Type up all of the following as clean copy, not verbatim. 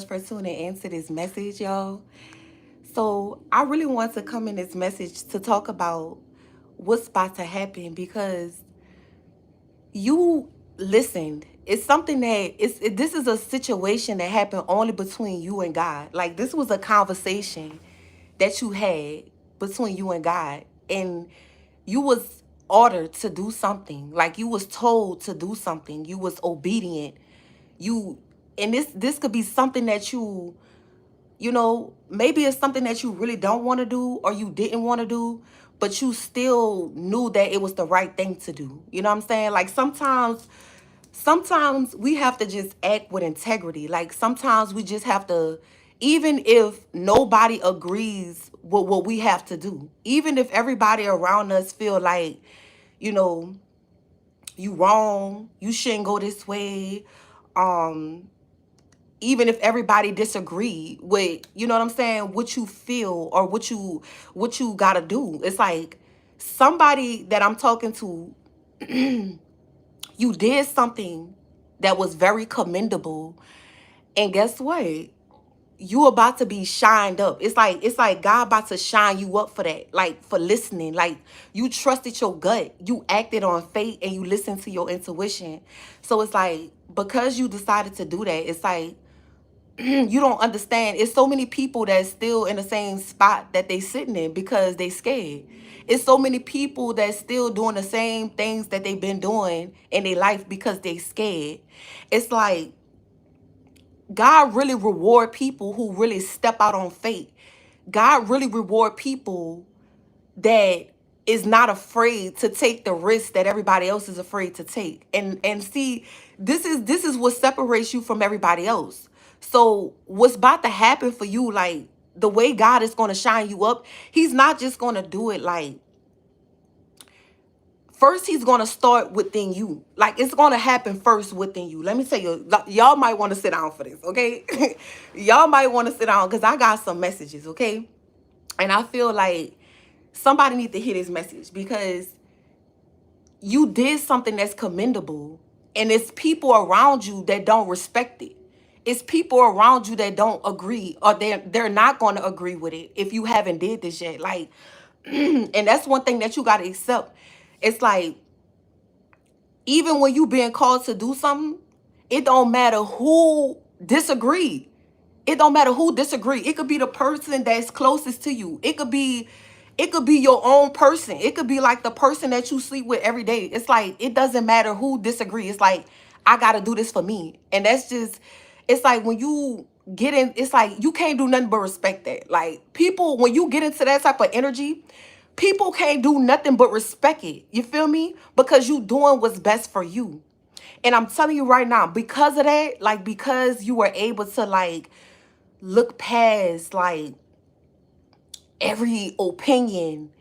for tuning into this message, y'all. So, I really want to come in this message to talk about what's about to happen because you listened. It's something that this is a situation that happened only between you and God. Like, this was a conversation that you had between you and God, and you was ordered to do something. Like, you was told to do something. You was obedient. You and this could be something that maybe it's something that you really don't want to do or you didn't want to do, but you still knew that it was the right thing to do. You know what I'm saying? Like, sometimes we have to just act with integrity. Like, sometimes we just have to, even if nobody agrees with what we have to do, even if everybody around us feel like, you know, you wrong, you shouldn't go this way. Even if everybody disagree with, you know what I'm saying, what you feel or what you gotta do. It's like somebody that I'm talking to, you did something that was very commendable, and guess what? You about to be shined up. It's like God about to shine you up for that, like for listening. Like, you trusted your gut, you acted on faith, and you listened to your intuition. So it's like, because you decided to do that, it's like, you don't understand. It's so many people that's still in the same spot that they sitting in because they scared. It's so many people that's still doing the same things that they've been doing in their life because they scared. It's like God really reward people who really step out on faith. God really reward people that is not afraid to take the risk that everybody else is afraid to take. And see, this is what separates you from everybody else. So what's about to happen for you, like the way God is going to shine you up, he's not just going to do it like, first he's going to start within you. Like, it's going to happen first within you. Let me tell you, y'all might want to sit down for this, okay? Y'all might want to sit down because I got some messages, okay? And I feel like somebody need to hear this message because you did something that's commendable, and it's people around you that don't respect it. It's people around you that don't agree, or they're not going to agree with it if you haven't did this yet. Like, and that's one thing that you got to accept. It's like, even when you being called to do something, it don't matter who disagree. It don't matter who disagree. It could be the person that's closest to you. It could be your own person. It could be like the person that you sleep with every day. It's like, it doesn't matter who disagree. It's like, I gotta do this for me. And that's just, it's like when you get in, it's like you can't do nothing but respect that. Like, people, when you get into that type of energy, people can't do nothing but respect it. You feel me? Because you doing what's best for you. And I'm telling you right now, because of that, like, because you were able to like look past like every opinion,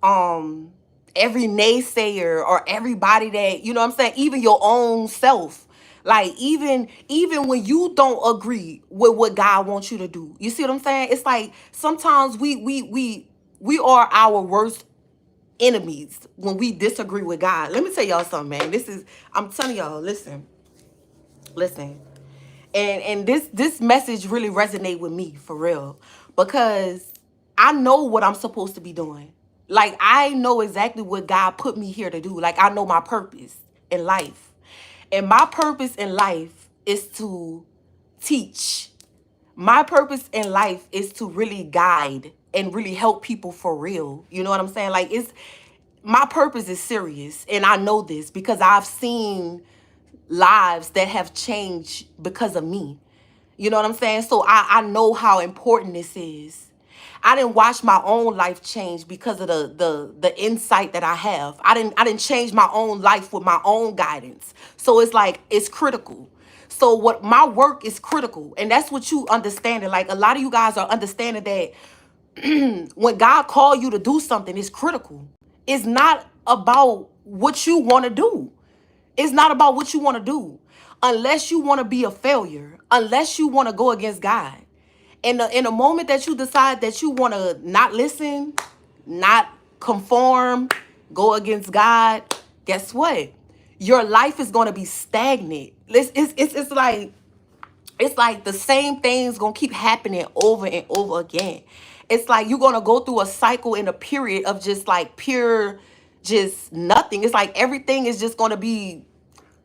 um, every naysayer or everybody that, you know what I'm saying, even your own self. Like, even when you don't agree with what God wants you to do. You see what I'm saying? It's like sometimes we are our worst enemies when we disagree with God. Let me tell y'all something, man. I'm telling y'all, listen. And this message really resonate with me for real, because I know what I'm supposed to be doing. Like, I know exactly what God put me here to do. Like, I know my purpose in life. And my purpose in life is to teach. My purpose in life is to really guide and really help people for real. You know what I'm saying? Like, it's my purpose is serious, and I know this because I've seen lives that have changed because of me. You know what I'm saying? So I know how important this is. I didn't watch my own life change because of the insight that I have. I didn't change my own life with my own guidance. So it's like, it's critical. So what my work is critical, and that's what you understanding. Like, a lot of you guys are understanding that when God called you to do something, it's critical. It's not about what you want to do. It's not about what you want to do. Unless you want to be a failure, unless you want to go against God. And in a moment that you decide that you want to not listen, not conform, go against God, guess what? Your life is going to be stagnant. It's like It's like the same things gonna keep happening over and over again. It's like you're gonna go through a cycle in a period of just like pure, just nothing. It's like everything is just gonna be,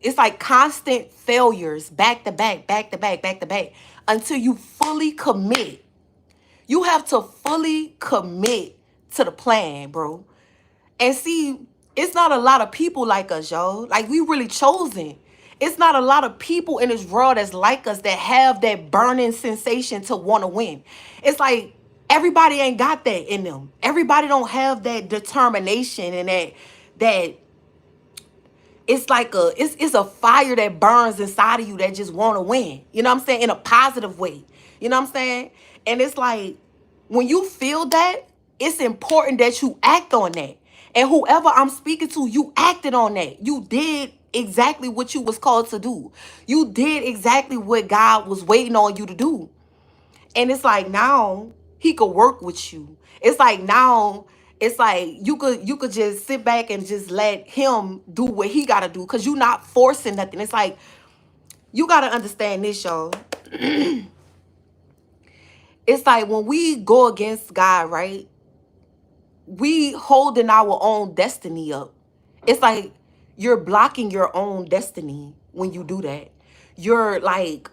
it's like constant failures back to back, back to back, back to back, until you fully commit. You have to fully commit to the plan, bro. And see, it's not a lot of people like us, yo. Like, we really chosen. It's not a lot of people in this world that's like us, that have that burning sensation to want to win. It's like everybody ain't got that in them. Everybody don't have that determination and that it's like it's a fire that burns inside of you that just want to win. You know what I'm saying? In a positive way. You know what I'm saying? And it's like, when you feel that, it's important that you act on that. And whoever I'm speaking to, you acted on that. You did exactly what you was called to do. You did exactly what God was waiting on you to do. And it's like, now he could work with you. It's like, now it's like you could just sit back and just let him do what he gotta do, because you're not forcing nothing. It's like, you gotta understand this, y'all. It's like, when we go against God, right? We holding our own destiny up. It's like you're blocking your own destiny when you do that. You're like,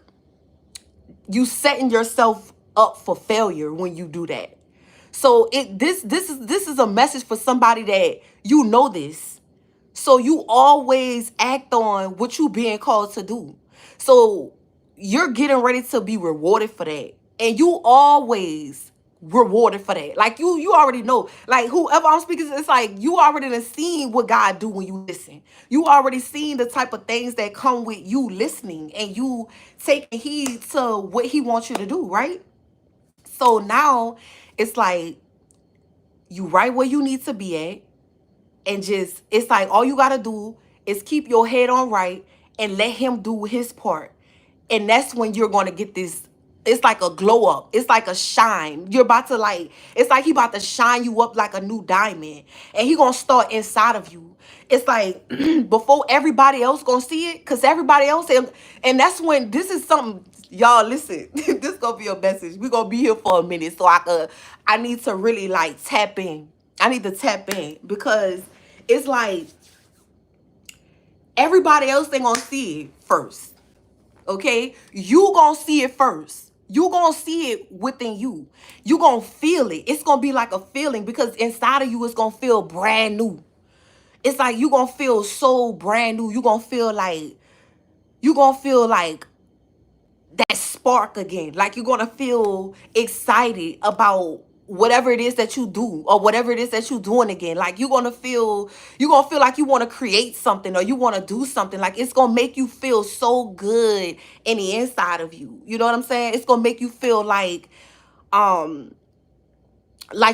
you setting yourself up for failure when you do that. So this is a message for somebody that you know this. So you always act on what you being called to do. So you're getting ready to be rewarded for that. And you always rewarded for that. Like, you already know. Like, whoever I'm speaking to, it's like you already done seen what God do when you listen. You already seen the type of things that come with you listening and you taking heed to what he wants you to do, right? So now it's like, you right where you need to be at. And just, it's like, all you gotta do is keep your head on right and let him do his part. And that's when you're gonna get this, it's like a glow up, it's like a shine. You're about to, like, it's like he about to shine you up like a new diamond, and he gonna start inside of you. It's like, before everybody else gonna see it, because everybody else, and that's when, this is something, y'all listen. This gonna be a message. We're gonna be here for a minute, so I need to really, like, tap in. I need to tap in, because it's like everybody else ain't gonna see it first. Okay? You gonna see it first. You gonna see it within you. You gonna feel it. It's gonna be like a feeling, because inside of you, it's gonna feel brand new. It's like you gonna feel so brand new. You gonna feel like that spark again. Like, you're gonna feel excited about whatever it is that you do, or whatever it is that you're doing again. Like, you're gonna feel like you want to create something, or you want to do something. Like, it's gonna make you feel so good in the inside of you. You know what I'm saying? It's gonna make you feel like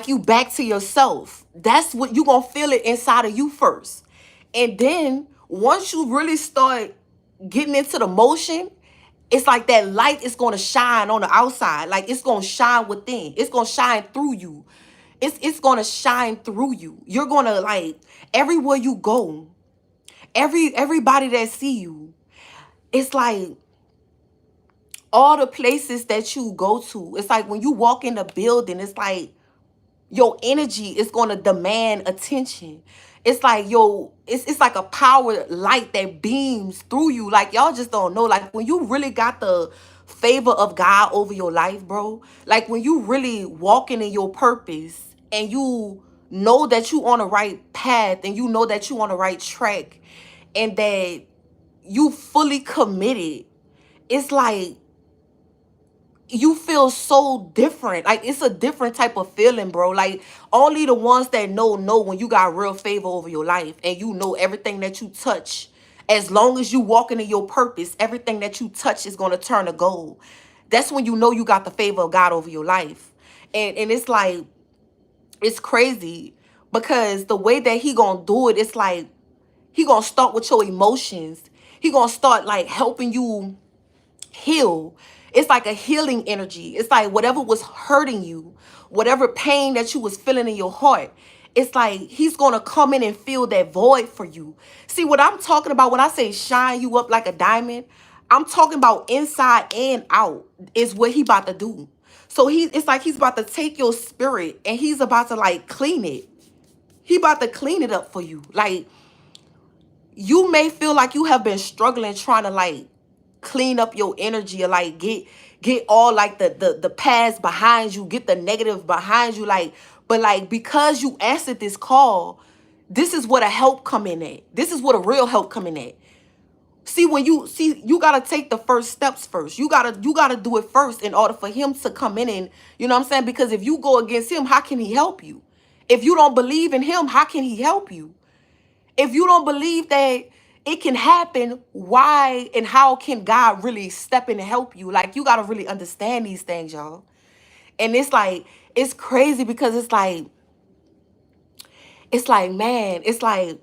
you back to yourself. That's what you gonna feel it inside of you first. And then once you really start getting into the motion, it's like that light is going to shine on the outside. Like, it's going to shine within. It's going to shine through you. It's going to shine through you. You're going to, like, everywhere you go, everybody that see you, it's like all the places that you go to. It's like when you walk in the building, it's like your energy is going to demand attention. It's like it's like a power light that beams through you. Like, y'all just don't know. Like, when you really got the favor of God over your life, bro. Like, when you really walking in your purpose, and you know that you on the right path, and you know that you on the right track, and that you fully committed, it's like you feel so different. Like, it's a different type of feeling, bro. Like, only the ones that know when you got real favor over your life, and you know everything that you touch, as long as you walking in your purpose, everything that you touch is going to turn to gold. That's when you know you got the favor of God over your life. And it's like, it's crazy, because the way that he gonna do it, it's like he gonna start with your emotions. He gonna start, like, helping you heal. It's like a healing energy. It's like whatever was hurting you, whatever pain that you was feeling in your heart, it's like he's going to come in and fill that void for you. See, what I'm talking about when I say shine you up like a diamond, I'm talking about inside and out is what he about to do. So it's like he's about to take your spirit and he's about to like clean it. He about to clean it up for you. Like, you may feel like you have been struggling trying to like clean up your energy, or like get all like the past behind you, get the negative behind you, like, but like, because you answered this call, this is what a help come in at. This is what a real help come in at. See, you gotta take the first steps first. You gotta do it first in order for him to come in, and you know what I'm saying? Because if you go against him, how can he help you? If you don't believe in him, how can he help you? If you don't believe that it can happen, why and how can God really step in and help you? Like, you got to really understand these things, y'all. And it's like, it's crazy because man, it's like,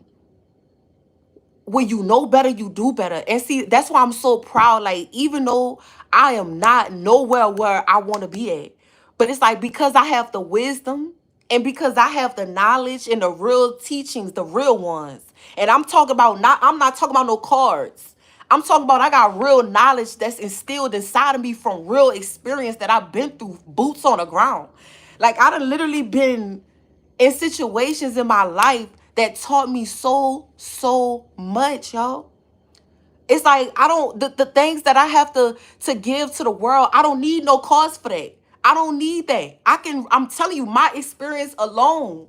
when you know better, you do better. And see, that's why I'm so proud. Like, even though I am not nowhere where I want to be at, but it's like, because I have the wisdom and because I have the knowledge and the real teachings, the real ones. And I'm not talking about no cards. I'm talking about, I got real knowledge that's instilled inside of me from real experience that I've been through, boots on the ground. Like, I done literally been in situations in my life that taught me so much, y'all. It's like, I don't, the things that I have to give to the world, I don't need no cause for that. I don't need that. I'm telling you, my experience alone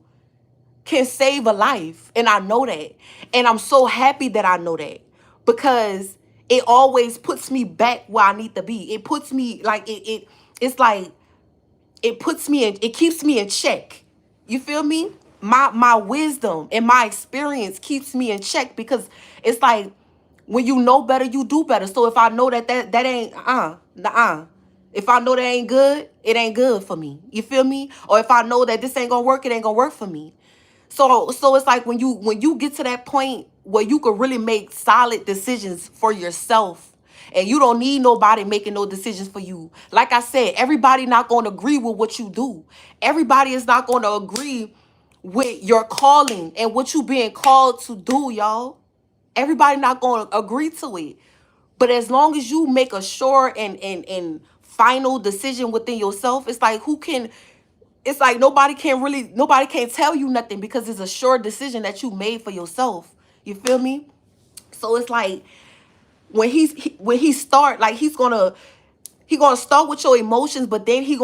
can save a life. And I know that. And I'm so happy that I know that, because it always puts me back where I need to be. It puts me like, it's like, it puts me in, it keeps me in check. You feel me? My wisdom and my experience keeps me in check, because it's like, when you know better, you do better. So if I know that ain't if I know that ain't good, it ain't good for me. You feel me? Or if I know that this ain't gonna work, it ain't gonna work for me. So it's like, when you get to that point where you can really make solid decisions for yourself, and you don't need nobody making no decisions for you. Like I said, everybody not going to agree with what you do. Everybody is not going to agree with your calling and what you being called to do, y'all. Everybody not going to agree to it. But as long as you make a sure and final decision within yourself, it's like, it's like, nobody can tell you nothing, because it's a sure decision that you made for yourself. You feel me? So it's like, when he start, like, he's gonna start with your emotions, but then he's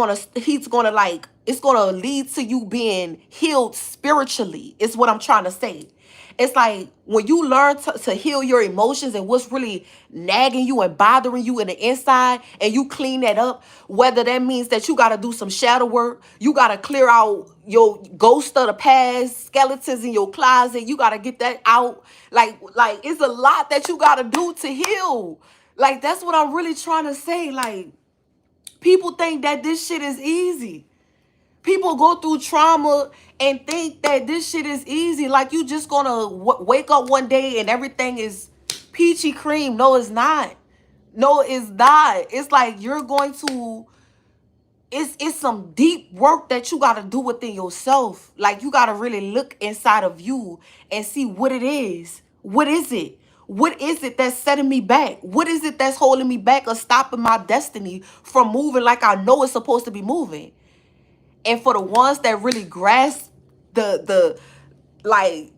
gonna like, it's gonna lead to you being healed spiritually, is what I'm trying to say. It's like, when you learn to heal your emotions and what's really nagging you and bothering you in the inside, and you clean that up, whether that means that you got to do some shadow work, you got to clear out your ghost of the past, skeletons in your closet, you got to get that out. Like it's a lot that you got to do to heal. Like, that's what I'm really trying to say. Like, people think that this shit is easy. People go through trauma and think that this shit is easy. Like, you just gonna wake up one day and everything is peachy cream. No, it's not. No, it's not. It's like, you're going to, it's some deep work that you got to do within yourself. Like, you got to really look inside of you and see what it is. What is it? What is it that's setting me back? What is it that's holding me back or stopping my destiny from moving like I know it's supposed to be moving? And for the ones that really grasp the like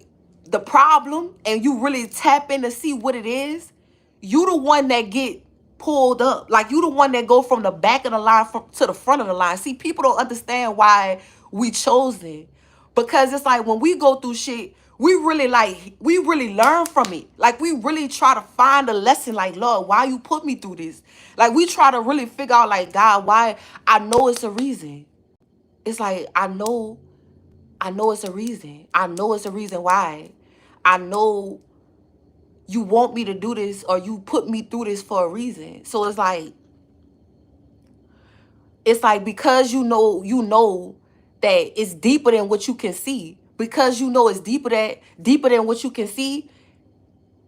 the problem, and you really tap in to see what it is, you the one that get pulled up. Like, you the one that go from the back of the line to the front of the line. See, people don't understand why we chosen. Because it's like, when we go through shit, we really learn from it. Like, we really try to find a lesson. Like, Lord, why you put me through this? Like, we try to really figure out, like, God, why? I know it's a reason. It's like, I know it's a reason. I know it's a reason why. I know you want me to do this, or you put me through this for a reason. So it's like, because you know that it's deeper than what you can see. Because you know it's deeper than what you can see,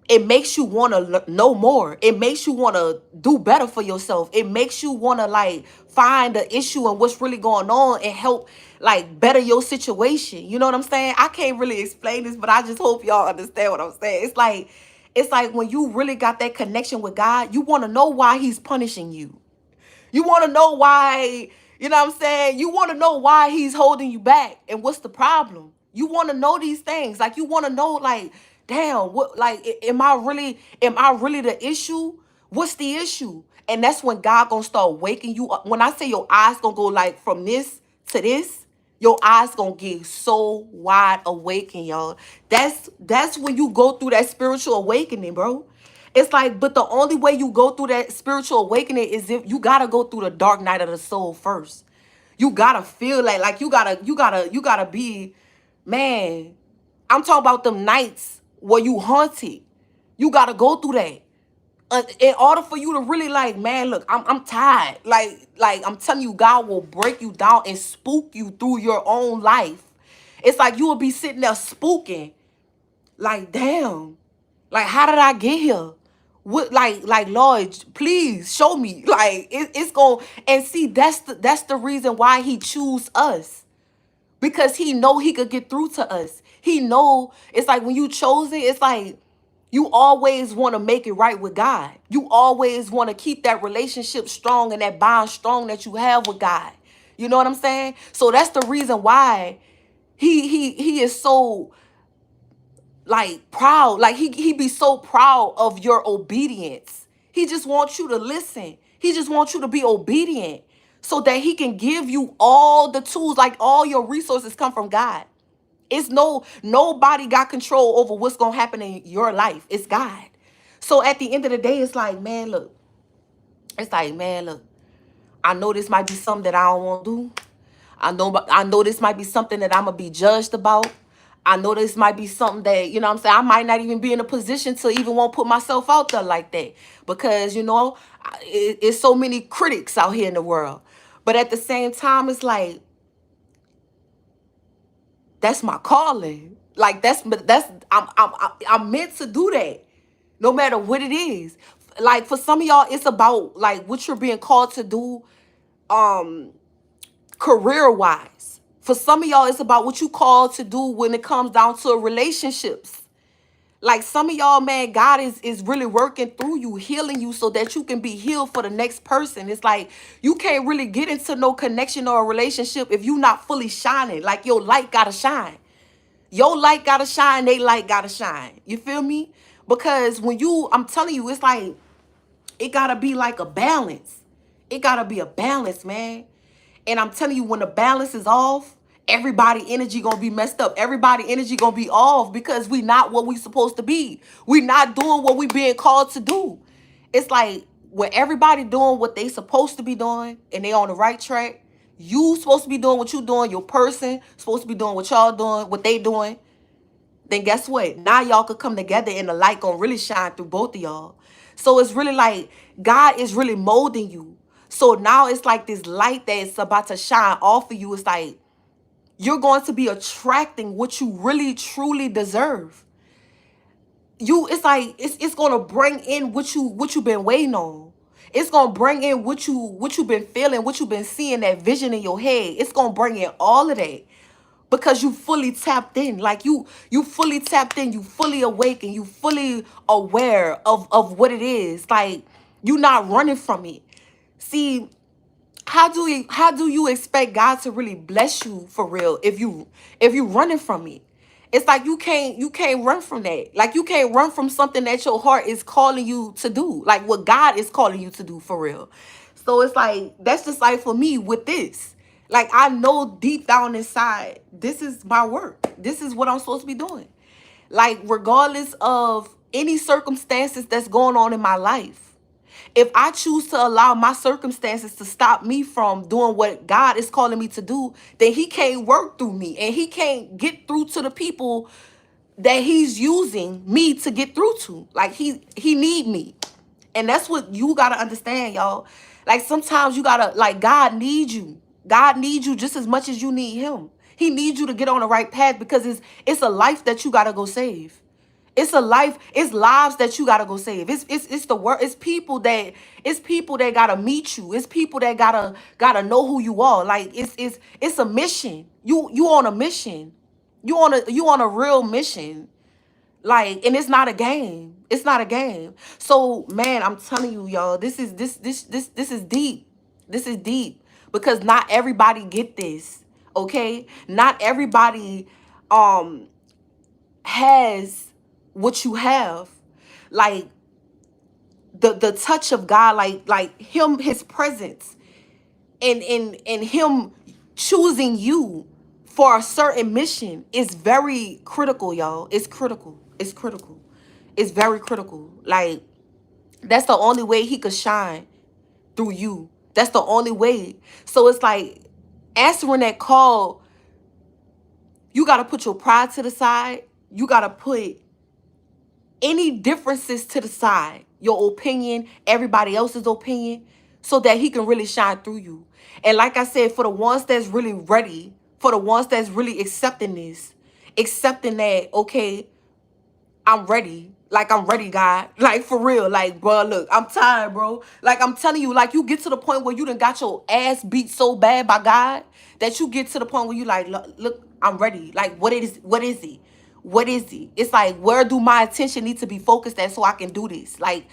it makes you want to know more. It makes you want to do better for yourself. It makes you want to, like, find the issue and what's really going on and help, like, better your situation. You know what I'm saying? I can't really explain this, but I just hope y'all understand what I'm saying. It's like, It's like when you really got that connection with God, you want to know why he's punishing you. You want to know why, you know what I'm saying? You want to know why he's holding you back and what's the problem. You want to know these things. Like you want to know, like, damn, what, like, am I really the issue? What's the issue? And that's when God gonna start waking you up. When I say your eyes gonna go like from this to this, your eyes gonna get so wide awakened, y'all. That's when you go through that spiritual awakening, bro. It's like, but the only way you go through that spiritual awakening is if you gotta go through the dark night of the soul first. You gotta feel like you gotta be, man. I'm talking about them nights where you haunted. You gotta go through that. In order for you to really like, man, look, I'm tired. Like I'm telling you, God will break you down and spook you through your own life. It's like you will be sitting there spooking, like, damn, like how did I get here? What, like Lord, please show me. Like it's going, and see, that's the reason why he choose us, because he know he could get through to us. He know, it's like when you chose it, it's like you always want to make it right with God. You always want to keep that relationship strong and that bond strong that you have with God. You know what I'm saying? So that's the reason why he is so like proud. Like he be so proud of your obedience. He just wants you to listen. He just wants you to be obedient so that he can give you all the tools. Like all your resources come from God. It's nobody got control over what's gonna happen in your life. It's God. So at the end of the day, it's like, man, look. It's like, man, look. I know this might be something that I don't want to do. I know this might be something that I'm gonna be judged about. I know this might be something that, you know what I'm saying, I might not even be in a position to even want to put myself out there like that. Because, it's so many critics out here in the world. But at the same time, it's like, that's my calling. Like I'm meant to do that, no matter what it is. Like for some of y'all, it's about like what you're being called to do, um, career wise. For some of y'all, it's about what you called to do when it comes down to relationships. Like some of y'all, man, God is really working through you, healing you so that you can be healed for the next person. It's like you can't really get into no connection or a relationship if you not fully shining. Like your light gotta shine. Your light gotta shine, they light gotta shine. You feel me? Because I'm telling you, it's like, it gotta be like a balance. It gotta be a balance, man. And I'm telling you, when the balance is off, everybody energy gonna be messed up. Everybody energy gonna be off because we not what we supposed to be. We not doing what we being called to do. It's like when everybody doing what they supposed to be doing and they on the right track, you supposed to be doing what you doing, your person supposed to be doing what y'all doing, what they doing, then guess what? Now y'all could come together and the light gonna really shine through both of y'all. So it's really like God is really molding you. So now it's like this light that's about to shine off of you. It's like you're going to be attracting what you really truly deserve. It's like it's gonna bring in what you've been waiting on. It's gonna bring in what you've been feeling, what you've been seeing, that vision in your head. It's gonna bring in all of that because you fully tapped in. Like you fully tapped in, you fully awakened, you fully aware of what it is. Like you not running from it. See, how do you expect God to really bless you for real if you running from it? It's like you can't run from that. Like you can't run from something that your heart is calling you to do. Like what God is calling you to do for real. So it's like that's just like for me with this. Like I know deep down inside, this is my work. This is what I'm supposed to be doing. Like regardless of any circumstances that's going on in my life, if I choose to allow my circumstances to stop me from doing what God is calling me to do, then he can't work through me and he can't get through to the people that he's using me to get through to. Like he need me. And that's what you got to understand, y'all. Like sometimes you got to, like, God needs you. God needs you just as much as you need him. He needs you to get on the right path because it's a life that you got to go save. It's lives that you gotta go save. It's the world. It's people that gotta meet you. It's people that gotta know who you are. Like it's a mission. You on a mission. You on a real mission. Like, and it's not a game. It's not a game. So, man, I'm telling you, y'all, this is deep. This is deep because not everybody get this. Okay? Not everybody has what you have. Like the touch of God, like him, his presence, and him choosing you for a certain mission is very critical, y'all. It's critical. It's critical. It's very critical. Like, that's the only way he could shine through you. That's the only way. So it's like answering that call, you got to put your pride to the side. You got to put any differences to the side, your opinion, everybody else's opinion, so that he can really shine through you. And like I said, for the ones that's really ready, for the ones that's really accepting this, accepting that, okay, I'm ready. Like, I'm ready, God. Like, for real. Like, bro, look, I'm tired, bro. Like, I'm telling you, like, you get to the point where you done got your ass beat so bad by God that you get to the point where you like, look, I'm ready. Like, what is it? What is it? What is it? It's like, where do my attention need to be focused at so I can do this? Like,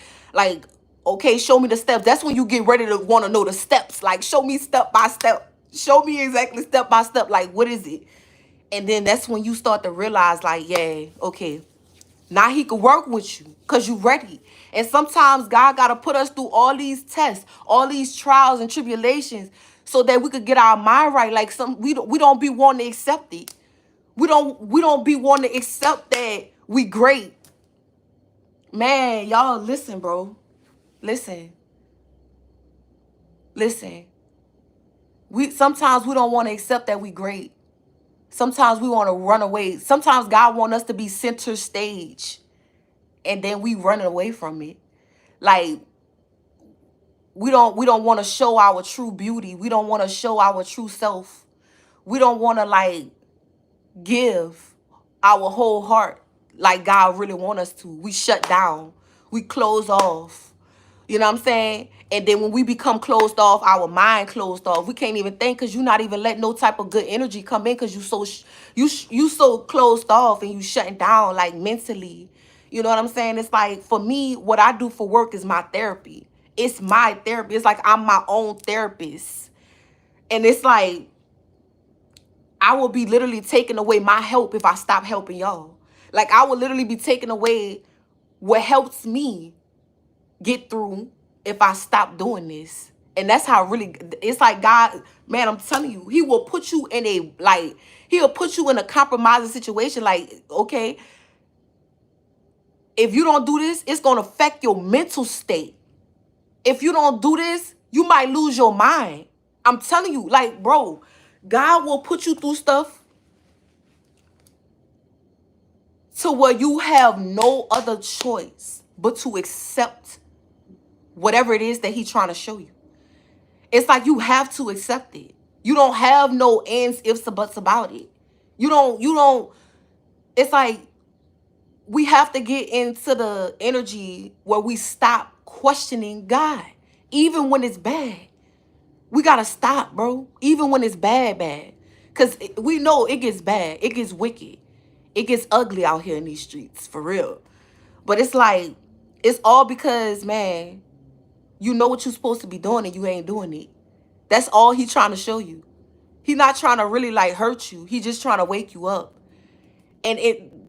okay, show me the steps. That's when you get ready to want to know the steps. Like, show me step by step. Show me exactly step by step. Like, what is it? And then that's when you start to realize, like, yeah, okay, now he could work with you because you ready. And sometimes God got to put us through all these tests, all these trials and tribulations so that we could get our mind right. Like, we don't be wanting to accept it. We don't be wanting to accept that we great. Man, y'all, listen, bro. Listen. Listen. Sometimes we don't want to accept that we great. Sometimes we want to run away. Sometimes God wants us to be center stage, and then we run away from it. Like, we don't want to show our true beauty. We don't want to show our true self. We don't want to, like, give our whole heart like God really want us to. We shut down. We close off. You know what I'm saying? And then when we become closed off, our mind closed off. We can't even think because you're not even letting no type of good energy come in because you so closed off and you shutting down, like, mentally. You know what I'm saying? It's like, for me, what I do for work is my therapy. It's my therapy. It's like I'm my own therapist. And it's like, I will be literally taking away my help if I stop helping y'all. Like, I will literally be taking away what helps me get through if I stop doing this. And that's how really, it's like God, man, I'm telling you, he will put you in a, like, he'll put you in a compromising situation. Like, okay, if you don't do this, it's going to affect your mental state. If you don't do this, you might lose your mind. I'm telling you, like, bro, God will put you through stuff to where you have no other choice but to accept whatever it is that he's trying to show you. It's like you have to accept it. You don't have no ands, ifs, or buts about it. You don't, it's like we have to get into the energy where we stop questioning God, even when it's bad. We got to stop, bro. Even when it's bad. Because we know it gets bad. It gets wicked. It gets ugly out here in these streets, for real. But it's like, it's all because, man, you know what you're supposed to be doing and you ain't doing it. That's all he's trying to show you. He's not trying to really, like, hurt you. He's just trying to wake you up. And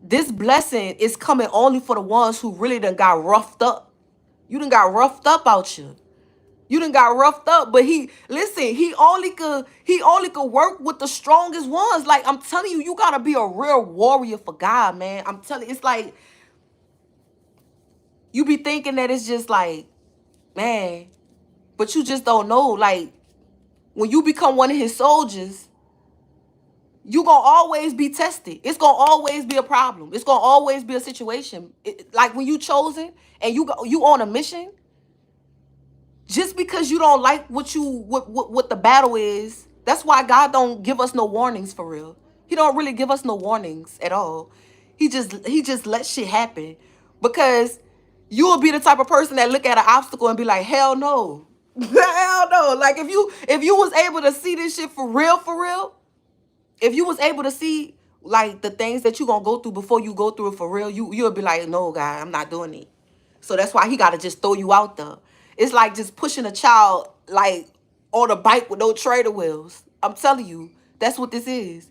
this blessing is coming only for the ones who really done got roughed up. You done got roughed up out you. You done got roughed up, but he only could work with the strongest ones. Like, I'm telling you, you gotta be a real warrior for God, man. I'm telling you, it's like, you be thinking that it's just like, man, but you just don't know. Like, when you become one of his soldiers, you gonna always be tested. It's gonna always be a problem. It's gonna always be a situation. Like, when you chosen and you on a mission, just because you don't like what the battle is, that's why God don't give us no warnings, for real. He don't really give us no warnings at all. He just let shit happen, because you will be the type of person that look at an obstacle and be like, hell no. Hell no. Like, if you was able to see this shit for real, if you was able to see like the things that you gonna go through before you go through it for real, you'll be like, no, God, I'm not doing it. So that's why he gotta just throw you out there. It's like just pushing a child like on a bike with no trailer wheels. I'm telling you, that's what this is.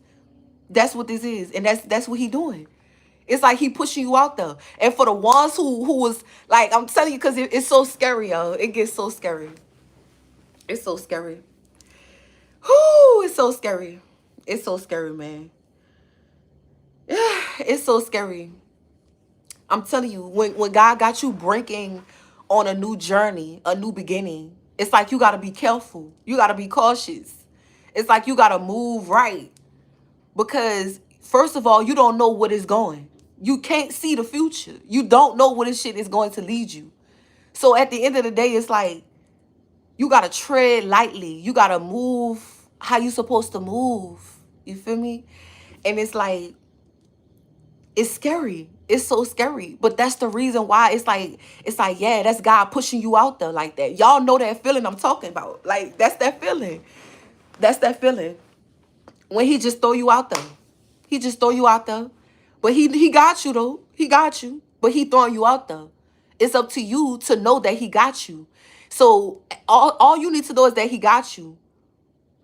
That's what this is, and that's what he doing. It's like he pushing you out there. And for the ones who was like, I'm telling you, because it's so scary, yo. It gets so scary. It's so scary. Whoo, it's so scary. It's so scary, man. It's so scary. I'm telling you, when God got you breaking on a new journey, a new beginning, it's like you got to be careful. You got to be cautious. It's like you got to move right. Because, first of all, you don't know what is going. You can't see the future. You don't know where this shit is going to lead you. So at the end of the day, it's like you got to tread lightly. You got to move how you supposed to move. You feel me? And it's like, it's scary. It's so scary. But that's the reason why it's like, yeah, that's God pushing you out there like that. Y'all know that feeling I'm talking about. Like, that's that feeling. That's that feeling. When he just throw you out there. He just throw you out there. But he got you, though. He got you. But he throwing you out there. It's up to you to know that he got you. So all you need to know is that he got you.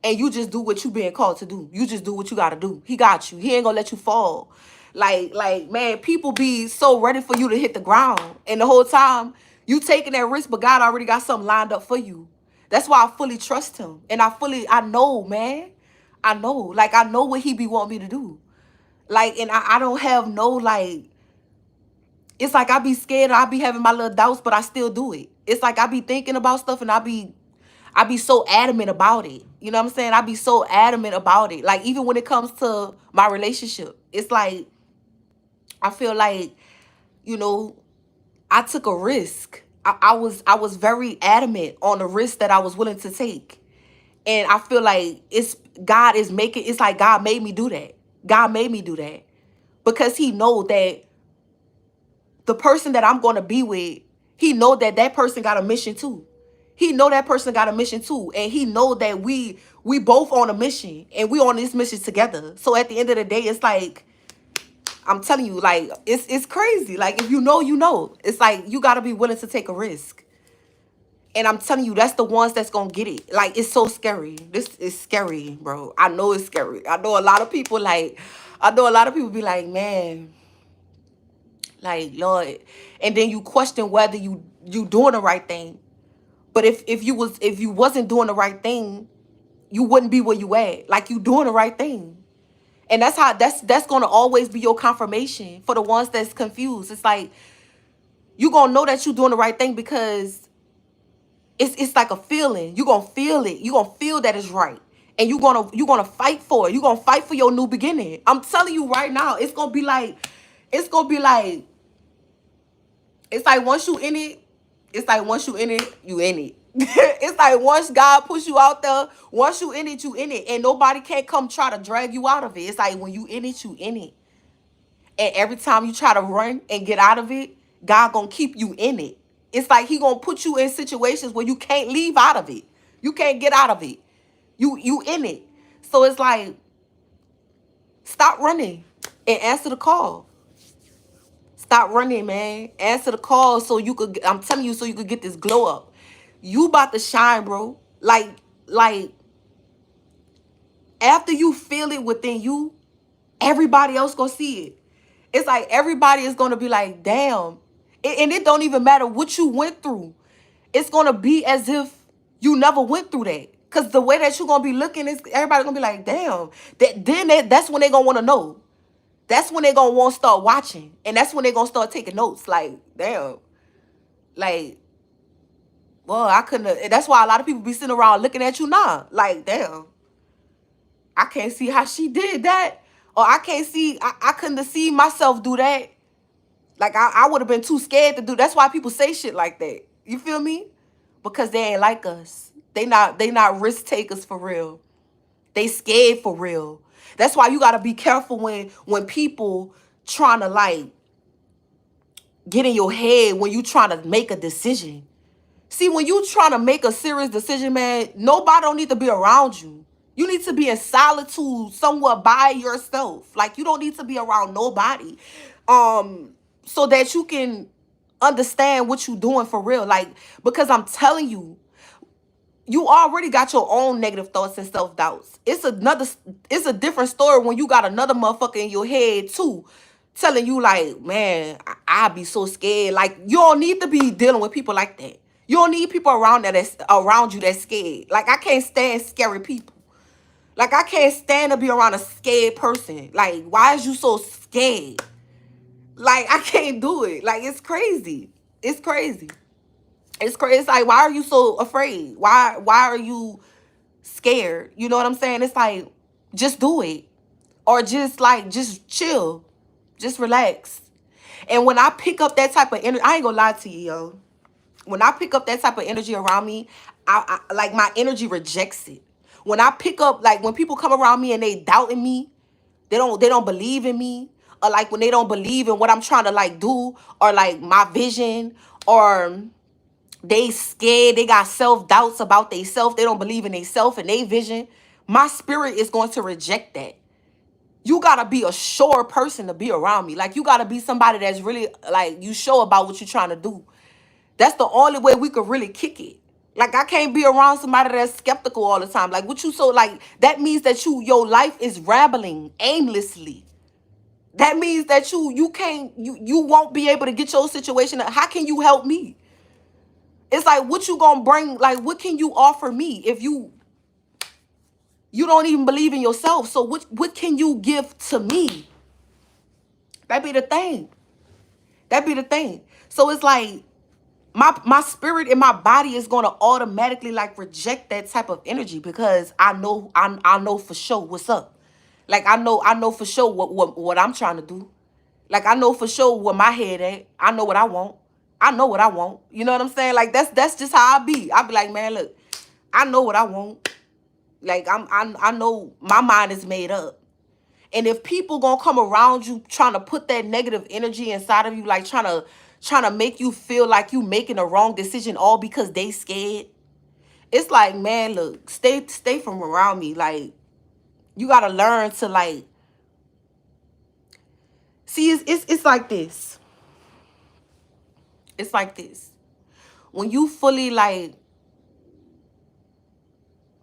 And you just do what you being called to do. You just do what you got to do. He got you. He ain't going to let you fall. Like, man, people be so ready for you to hit the ground. And the whole time, you taking that risk, but God already got something lined up for you. That's why I fully trust him. And I know, man. I know. Like, I know what he be wanting me to do. Like, and I don't have no, like, it's like I be scared. I be having my little doubts, but I still do it. It's like I be thinking about stuff and I be so adamant about it. You know what I'm saying? I be so adamant about it. Like, even when it comes to my relationship, it's like, I feel like, you know, I took a risk. I was very adamant on the risk that I was willing to take. And I feel like it's like God made me do that. God made me do that. Because he know that the person that I'm going to be with, he know that that person got a mission too. He know that person got a mission too. And he know that we both on a mission. And we on this mission together. So at the end of the day, it's like, I'm telling you, like, it's crazy. Like, if you know, you know. It's like, you got to be willing to take a risk. And I'm telling you, that's the ones that's going to get it. Like, it's so scary. This is scary, bro. I know it's scary. I know a lot of people be like, man, like, Lord. And then you question whether you doing the right thing. But if you wasn't doing the right thing, you wouldn't be where you at. Like, you doing the right thing. And that's going to always be your confirmation for the ones that's confused. It's like, you going to know that you're doing the right thing because it's like a feeling. You're going to feel it. You're going to feel that it's right. And you're going to fight for it. You're going to fight for your new beginning. I'm telling you right now, it's going to be like, it's like once you in it, you in it. It's like once God push you out there, once you in it, you in it. And nobody can't come try to drag you out of it. It's like when you in it, you in it. And every time you try to run and get out of it, God gonna keep you in it. It's like he gonna put you in situations where you can't leave out of it. You can't get out of it. You in it. So it's like, stop running and answer the call. Stop running, man. Answer the call so you could, I'm telling you, so you could get this glow up. You about to shine, bro. Like, after you feel it within you, everybody else gonna see it. It's like everybody is gonna be like, damn. And it don't even matter what you went through. It's gonna be as if you never went through that. Cause the way that you're gonna be looking is everybody gonna be like, damn. That's when they gonna wanna know. That's when they gonna want to start watching. And that's when they gonna start taking notes. Like, damn. Like, well, I couldn't. That's why a lot of people be sitting around looking at you now. Like, damn. I can't see how she did that. Or I can't see, I couldn't have seen myself do that. Like, I would have been too scared to do. That's why people say shit like that. You feel me? Because they ain't like us. They not risk takers for real. They scared for real. That's why you gotta be careful when people trying to like get in your head when you trying to make a decision. See, when you trying to make a serious decision, man, nobody don't need to be around you. You need to be in solitude somewhere by yourself. Like, you don't need to be around nobody. So that you can understand what you're doing for real. Like, because I'm telling you, you already got your own negative thoughts and self-doubts. It's a different story when you got another motherfucker in your head too, telling you like, man, I be so scared. Like, you don't need to be dealing with people like that. You don't need people that's around you that's scared. Like, I can't stand scary people. Like, I can't stand to be around a scared person. Like, why is you so scared? Like, I can't do it. Like, it's crazy. It's crazy. It's crazy. It's like, why are you so afraid? Why are you scared? You know what I'm saying? It's like, just do it. Or just chill. Just relax. And when I pick up that type of energy, I ain't gonna lie to you, yo. When I pick up that type of energy around me, I like, my energy rejects it. When I pick up, like, when people come around me and they doubting me, they don't believe in me, or like when they don't believe in what I'm trying to like do, or like my vision, or they scared, they got self-doubts about themselves, they don't believe in themselves and their vision, my spirit is going to reject that. You gotta be a sure person to be around me. Like, you gotta be somebody that's really, like, you sure about what you're trying to do. That's the only way we could really kick it. Like, I can't be around somebody that's skeptical all the time. Like, what you so, like, that means that your life is rambling aimlessly. That means that you can't, you won't be able to get your situation. How can you help me? It's like, what you gonna bring? Like, what can you offer me if you don't even believe in yourself? So what can you give to me? That be the thing. That be the thing. So it's like, my spirit and my body is gonna automatically like reject that type of energy, because I know for sure what's up. Like, I know for sure what I'm trying to do. Like, I know for sure where my head at. I know what I want. I know what I want. You know what I'm saying? Like, that's just how I be. I be like, man, look, I know what I want. Like, I know my mind is made up. And if people gonna come around you trying to put that negative energy inside of you, like trying to make you feel like you making a wrong decision all because they scared, it's like, man, look, stay from around me. Like, you gotta learn to, like, see, it's like this. It's like this. When you fully like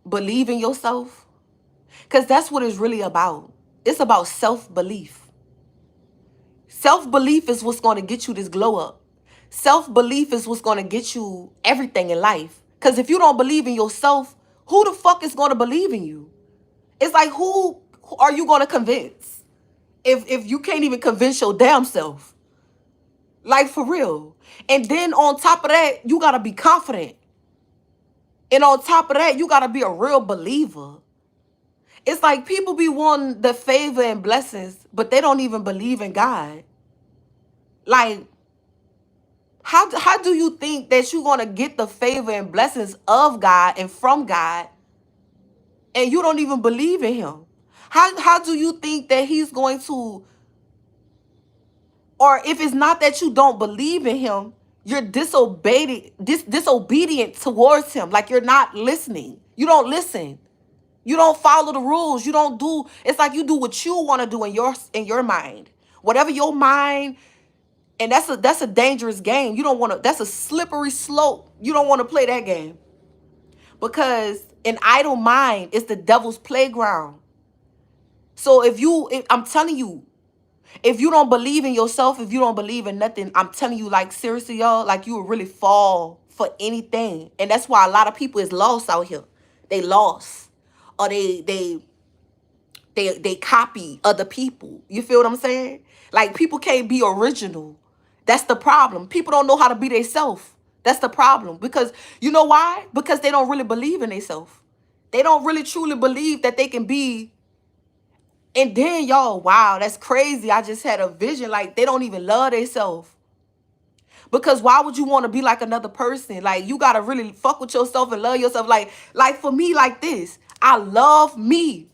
believe in yourself, because that's what it's really about. It's about self-belief. Self-belief is what's going to get you this glow up. Self-belief is what's going to get you everything in life. Because if you don't believe in yourself, who the fuck is going to believe in you? It's like, who are you going to convince if you can't even convince your damn self? Like, for real. And then on top of that, you got to be confident. And on top of that, you got to be a real believer. It's like, people be wanting the favor and blessings, but they don't even believe in God. Like, how do you think that you're going to get the favor and blessings of God and from God, and you don't even believe in him? How do you think that he's going to, or if it's not that you don't believe in him, you're disobedient towards him. Like, you're not listening. You don't listen. You don't follow the rules. You don't do, it's like you do what you want to do in your mind. Whatever your mind. And that's a dangerous game. You don't want to, that's a slippery slope. You don't want to play that game. Because an idle mind is the devil's playground. So I'm telling you, if you don't believe in yourself, if you don't believe in nothing, I'm telling you, like, seriously, y'all, like, you will really fall for anything. And that's why a lot of people is lost out here. They lost. Or they copy other people. You feel what I'm saying? Like, people can't be original. That's the problem. People don't know how to be themselves. That's the problem. Because, you know why? Because they don't really believe in themselves. They don't really truly believe that they can be. And then, y'all, wow, that's crazy. I just had a vision. Like, they don't even love themselves. Because why would you want to be like another person? Like, you got to really fuck with yourself and love yourself. Like for me, like this, I love me.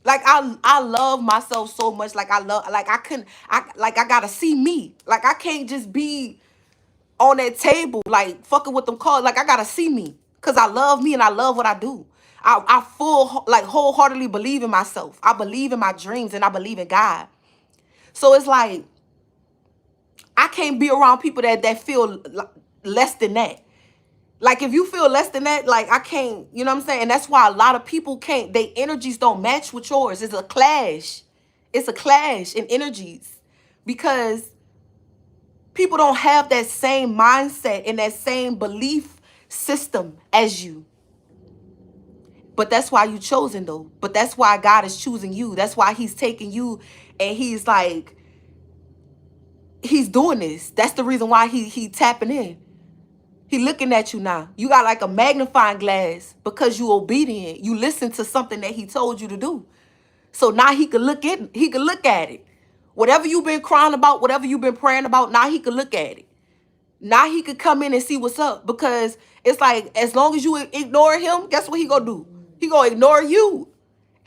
Like, I love myself so much. Like, I gotta see me. Like, I can't just be on that table, like, fucking with them cards. Like, I gotta see me. Because I love me and I love what I do. I full, like, wholeheartedly believe in myself. I believe in my dreams, and I believe in God. So it's like, I can't be around people that feel less than that. Like, if you feel less than that, like, I can't, you know what I'm saying? And that's why a lot of people can't, their energies don't match with yours. It's a clash. It's a clash in energies, because people don't have that same mindset and that same belief system as you. But that's why you chosen, though. But that's why God is choosing you. That's why he's taking you, and he's like, he's doing this. That's the reason why he tapping in. He looking at you now. You got like a magnifying glass because you obedient. You listen to something that he told you to do. So now he could look at it. Whatever you've been crying about, whatever you've been praying about, now he could look at it. Now he could come in and see what's up, because it's like, as long as you ignore him, guess what he gonna do? He gonna ignore you.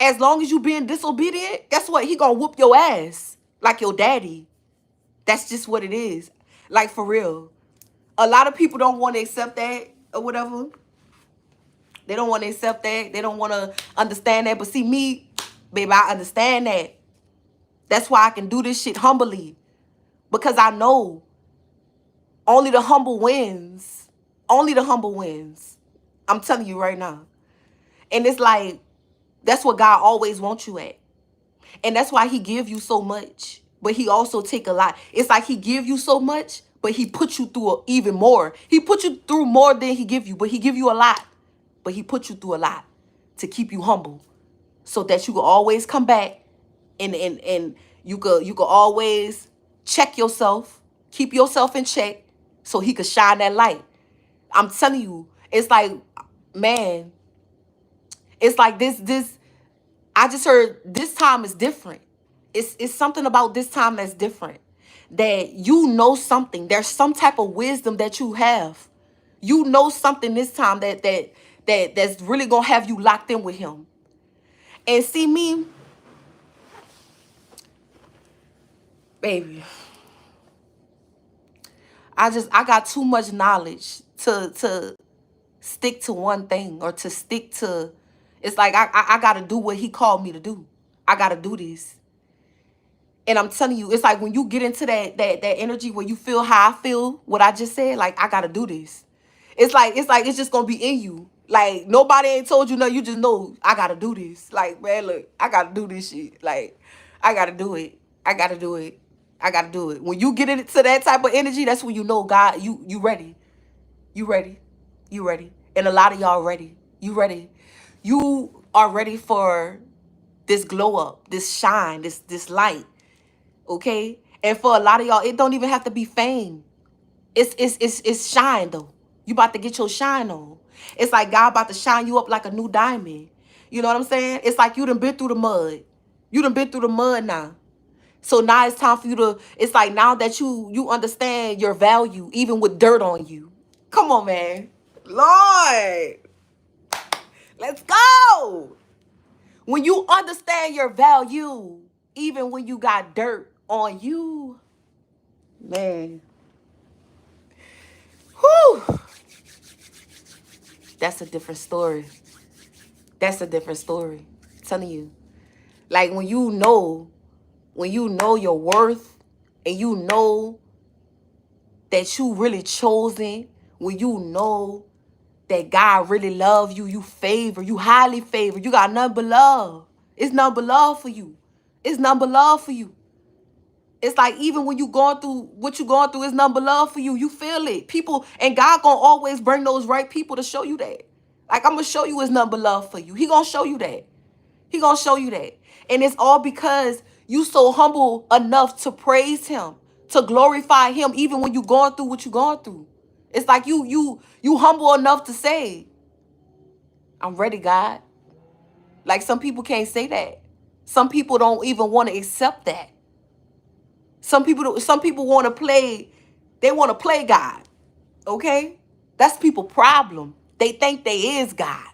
As long as you being disobedient, guess what? He gonna whoop your ass like your daddy. That's just what it is. Like, for real. A lot of people don't want to accept that or whatever. They don't want to accept that. They don't want to understand that. But see, me, baby, I understand that. That's why I can do this shit humbly. Because I know only the humble wins. Only the humble wins. I'm telling you right now. And it's like, that's what God always wants you at. And that's why he give you so much. But he also take a lot. It's like he give you so much, but he put you through even more. He put you through more than he give you, but he give you a lot. But he put you through a lot to keep you humble, so that you can always come back, and you could always check yourself, keep yourself in check, so he could shine that light. I'm telling you, it's like, man, it's like this. I just heard this time is different. It's something about this time that's different. That you know something. There's some type of wisdom that you have. You know something this time that's really gonna have you locked in with him. And see me, baby, I got too much knowledge to stick to one thing, or to stick to. It's like, I gotta do what he called me to do. I gotta do this. And I'm telling you, it's like, when you get into that energy where you feel how I feel, what I just said, like, I gotta do this. It's like it's just gonna be in you. Like, nobody ain't told you nothing. You just know, I gotta do this. Like, man, look, I gotta do this shit. Like, I gotta do it. I gotta do it. I gotta do it. When you get into that type of energy, that's when you know, God, you ready. You ready. You ready. And a lot of y'all ready. You ready. You are ready for this glow up, this shine, this light. Okay? And for a lot of y'all, it don't even have to be fame. It's shine, though. You about to get your shine on. It's like God about to shine you up like a new diamond. You know what I'm saying? It's like you done been through the mud. You done been through the mud now. So now it's time for you to, it's like, now that you understand your value, even with dirt on you. Come on, man. Lord. Let's go. When you understand your value, even when you got dirt on you, man. Whew. That's a different story. That's a different story. I'm telling you. Like, when you know your worth, and you know that you really chosen, when you know that God really loves you, you highly favored, you got nothing but love. It's nothing but love for you. It's nothing but love for you. It's like, even when you going through what you going through, it's nothing but love for you. You feel it. People, and God gonna always bring those right people to show you that. Like, I'm gonna show you it's nothing but love for you. He gonna show you that. He gonna show you that. And it's all because you so humble enough to praise him, to glorify him, even when you going through what you going through. It's like you humble enough to say, I'm ready, God. Like, some people can't say that. Some people don't even want to accept that. Some people want to play, they want to play God. Okay? That's people's problem. They think they is God.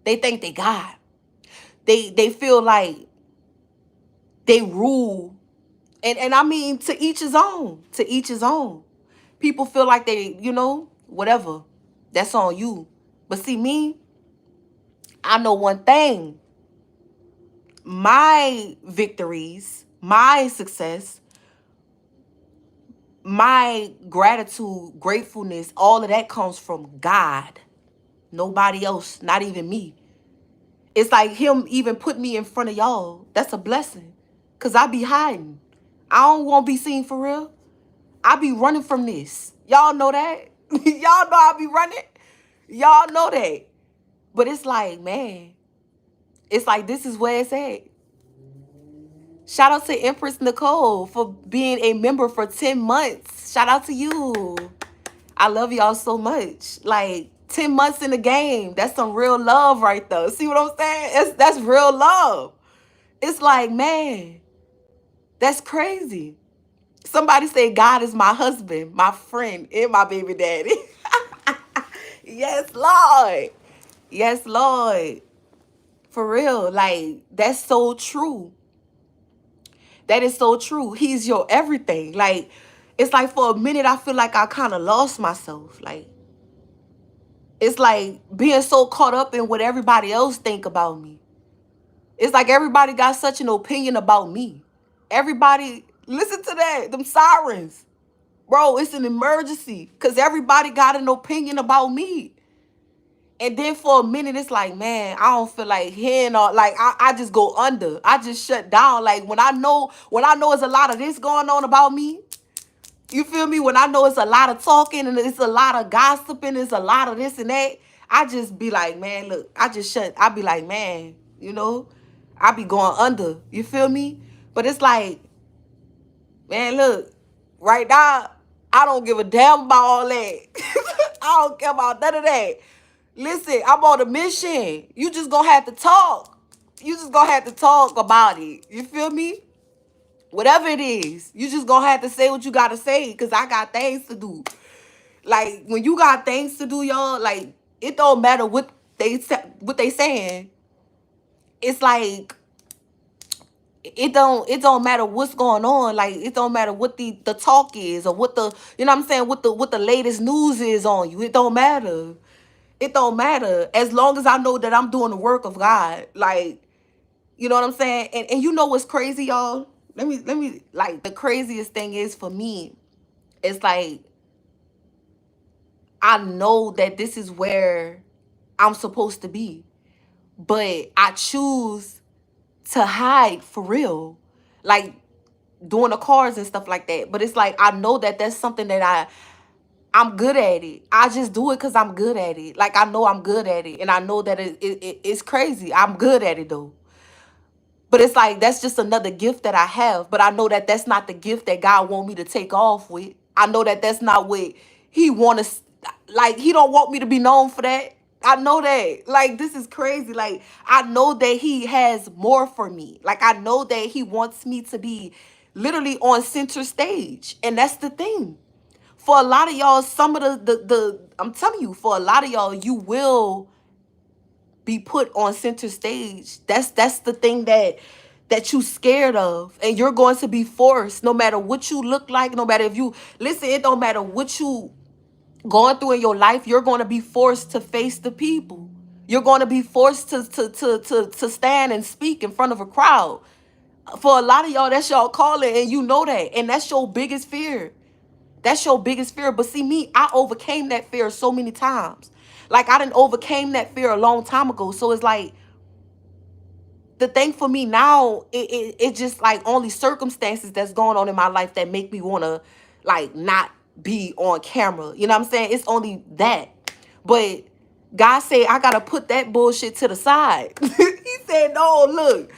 They think they God. They feel like they rule. And I mean, to each his own. To each his own. People feel like they, whatever. That's on you. But see, me, I know one thing. My victories, my success, my gratitude, gratefulness, all of that comes from God. Nobody else, not even me. It's like him even put me in front of y'all. That's a blessing. Because I be hiding. I don't want to be seen for real. I be running from this. Y'all know that? Y'all know I be running? Y'all know that. But it's like, man, it's like this is where it's at. Shout out to Empress Nicole for being a member for 10 months. Shout out to you. I love y'all so much. Like 10 months in the game. That's some real love right there. See what I'm saying? That's real love. It's like, man, that's crazy. Somebody say God is my husband, my friend, and my baby daddy. Yes, Lord. Yes, Lord. For real. Like, that's so true. That is so true. He's your everything. Like, it's like for a minute, I feel like I kind of lost myself. Like, it's like being so caught up in what everybody else think about me. It's like everybody got such an opinion about me. Everybody, listen to that. Them sirens. Bro, it's an emergency. Because everybody got an opinion about me. And then for a minute, it's like, man, I don't feel like hearing all, like, I just go under. I just shut down. Like, when I know it's a lot of this going on about me, you feel me? When I know it's a lot of talking and it's a lot of gossiping, it's a lot of this and that, I just be like, man, look, I be like, man, I be going under. You feel me? But it's like, man, look, right now, I don't give a damn about all that. I don't care about none of that. Listen, I'm on a mission. You just gonna have to talk. You just gonna have to talk about it. You feel me? Whatever it is, you just gonna have to say what you gotta say, because I got things to do. Like, when you got things to do, y'all, like, it don't matter what they saying. It's like, it don't matter what's going on. Like, it don't matter what the talk is, or what the, you know what I'm saying, what the latest news is on you. It don't matter. It don't matter. As long as I know that I'm doing the work of God. Like, you know what I'm saying? And you know what's crazy, y'all? Let me, like, the craziest thing is for me, it's like, I know that this is where I'm supposed to be, but I choose to hide for real. Like, doing the cards and stuff like that. But it's like, I know that that's something that I'm good at it. I just do it because I'm good at it. Like, I know I'm good at it. And I know that it's crazy. I'm good at it, though. But it's like, that's just another gift that I have. But I know that that's not the gift that God want me to take off with. I know that that's not what he want to, like, he don't want me to be known for that. I know that. Like, this is crazy. Like, I know that he has more for me. Like, I know that he wants me to be literally on center stage. And that's the thing. For a lot of y'all, some of the I'm telling you, for a lot of y'all, you will be put on center stage. That's the thing that you scared of, and you're going to be forced, no matter what you look like, no matter if you listen, it don't matter what you going through in your life, you're going to be forced to face the people. You're going to be forced to stand and speak in front of a crowd. For a lot of y'all, that's y'all calling, and you know that, and that's your biggest fear. That's your biggest fear. But see, me, I overcame that fear so many times. Like, I done overcame that fear a long time ago. So it's like, the thing for me now, it just like only circumstances that's going on in my life that make me want to, like, not be on camera. You know what I'm saying? It's only that. But God said, I got to put that bullshit to the side. He said, no, look.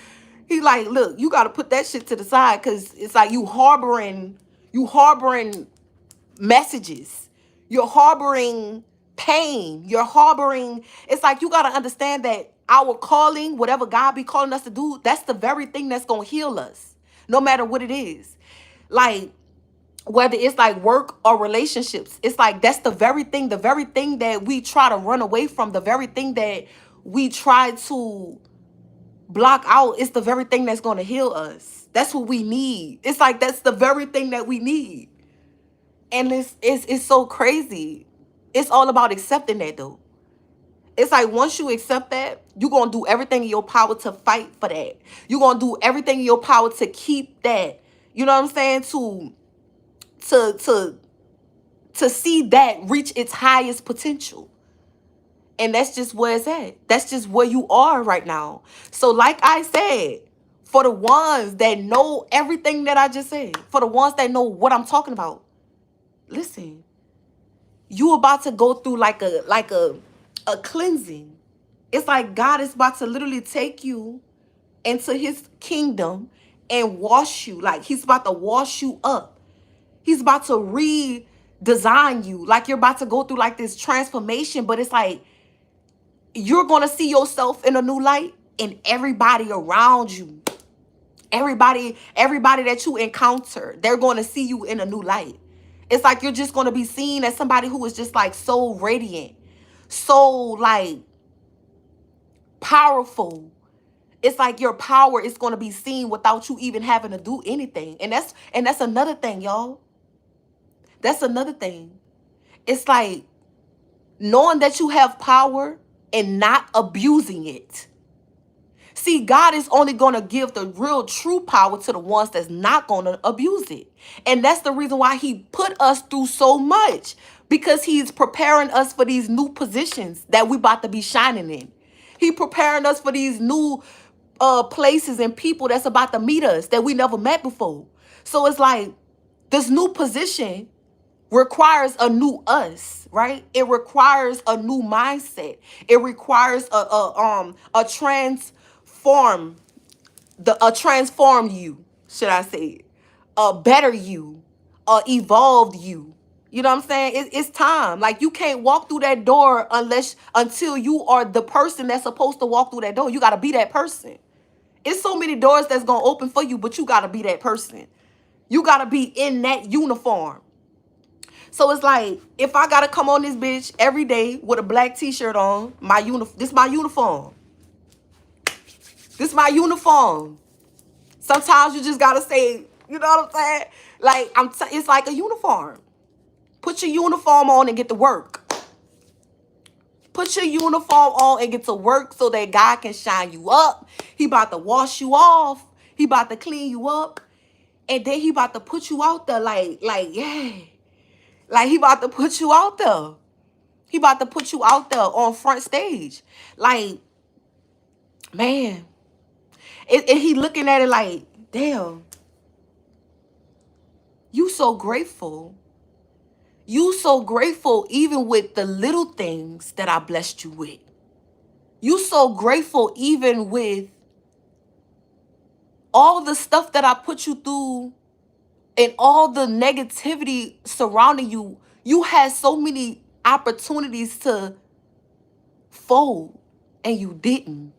He like, look, you got to put that shit to the side, because it's like you harboring messages. You're harboring pain. You're harboring. It's like, you got to understand that our calling, whatever God be calling us to do, that's the very thing that's going to heal us, no matter what it is. Like, whether it's like work or relationships, it's like, that's the very thing that we try to run away from, the very thing that we try to block out, is the very thing that's going to heal us. That's what we need. It's like, that's the very thing that we need. And it's so crazy. It's all about accepting that, though. It's like once you accept that, you're going to do everything in your power to fight for that. You're going to do everything in your power to keep that. You know what I'm saying? To to to see that reach its highest potential. And that's just where it's at. That's just where you are right now. So like I said, for the ones that know everything that I just said, for the ones that know what I'm talking about, listen, you about to go through like a cleansing. It's like God is about to literally take you into his kingdom and wash you. Like he's about to wash you up. He's about to redesign you. Like you're about to go through like this transformation, but it's like you're going to see yourself in a new light, and everybody around you, everybody that you encounter, they're going to see you in a new light. It's like you're just going to be seen as somebody who is just like so radiant, so like powerful. It's like your power is going to be seen without you even having to do anything. And that's another thing, y'all. That's another thing. It's like knowing that you have power and not abusing it. See, God is only going to give the real true power to the ones that's not going to abuse it. And that's the reason why he put us through so much, because he's preparing us for these new positions that we about to be shining in. He preparing us for these new places and people that's about to meet us that we never met before. So it's like this new position requires a new us, right? It requires a new mindset. It requires a transformed you, should I say, a better you, a evolved you. You know what I'm saying? It's time. Like you can't walk through that door until you are the person that's supposed to walk through that door. You got to be that person. It's so many doors that's gonna open for you, but you got to be that person. You got to be in that uniform. So it's like, if I gotta come on this bitch every day with a black t-shirt on, this my uniform. This my uniform. Sometimes you just gotta say, you know what I'm saying? Like, it's like a uniform. Put your uniform on and get to work. Put your uniform on and get to work so that God can shine you up. He about to wash you off. He about to clean you up. And then he about to put you out there yeah. Like, he about to put you out there. He about to put you out there on front stage. Like, man. And he looking at it like, damn. You so grateful. You so grateful even with the little things that I blessed you with. You so grateful even with all the stuff that I put you through and all the negativity surrounding you. You had so many opportunities to fold and you didn't.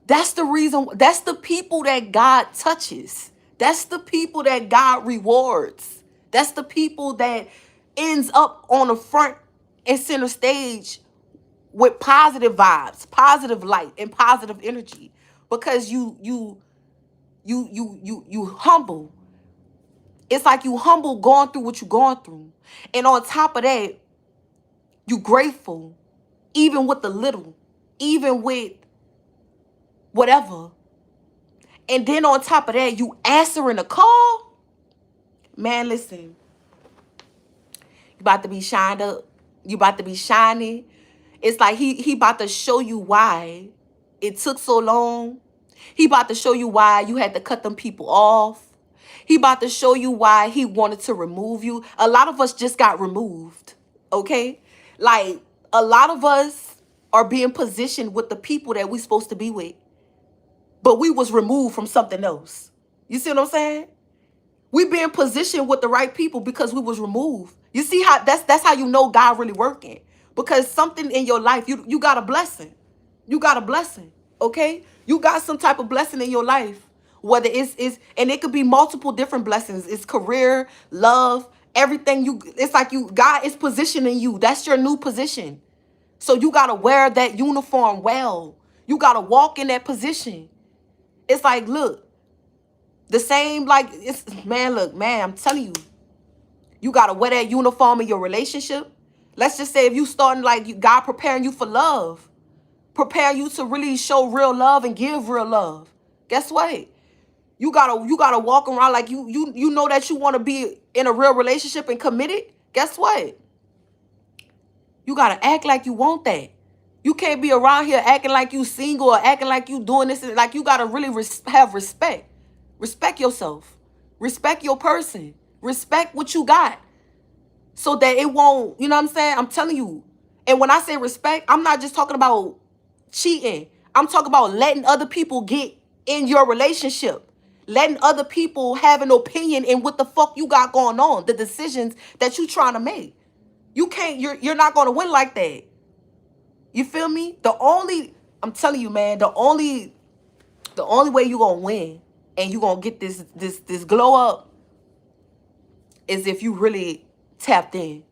That's the reason. That's the people that God touches. That's the people that God rewards. That's the people that ends up on the front and center stage with positive vibes, positive light, and positive energy, because you humble. It's like you humble going through what you're going through. And on top of that, you grateful, even with the little, even with whatever. And then on top of that, you answering a call. Man, listen. You about to be shined up. You about to be shining. It's like he about to show you why it took so long. He about to show you why you had to cut them people off. He about to show you why he wanted to remove you. A lot of us just got removed, okay? Like, a lot of us are being positioned with the people that we supposed to be with, but we was removed from something else. You see what I'm saying? We being positioned with the right people because we was removed. You see how that's how you know God really working. Because something in your life, you got a blessing. You got a blessing, okay? You got some type of blessing in your life. Whether it's and it could be multiple different blessings. It's career, love, everything. It's like God is positioning you. That's your new position. So you got to wear that uniform well. You got to walk in that position. It's like, look, the same, like, look, man, I'm telling you, you got to wear that uniform in your relationship. Let's just say if you starting like God preparing you for love, preparing you to really show real love and give real love. Guess what? You gotta walk around like you know that you want to be in a real relationship and committed. Guess what? You gotta act like you want that. You can't be around here acting like you single or acting like you doing this. Like you gotta really have respect. Respect yourself. Respect your person. Respect what you got. So that it won't, you know what I'm saying? I'm telling you. And when I say respect, I'm not just talking about cheating. I'm talking about letting other people get in your relationship. Letting other people have an opinion in what the fuck you got going on. The decisions that you trying to make. You can't, you're not going to win like that. You feel me? I'm telling you, man, the only way you going to win and you going to get this glow up is if you really tapped in.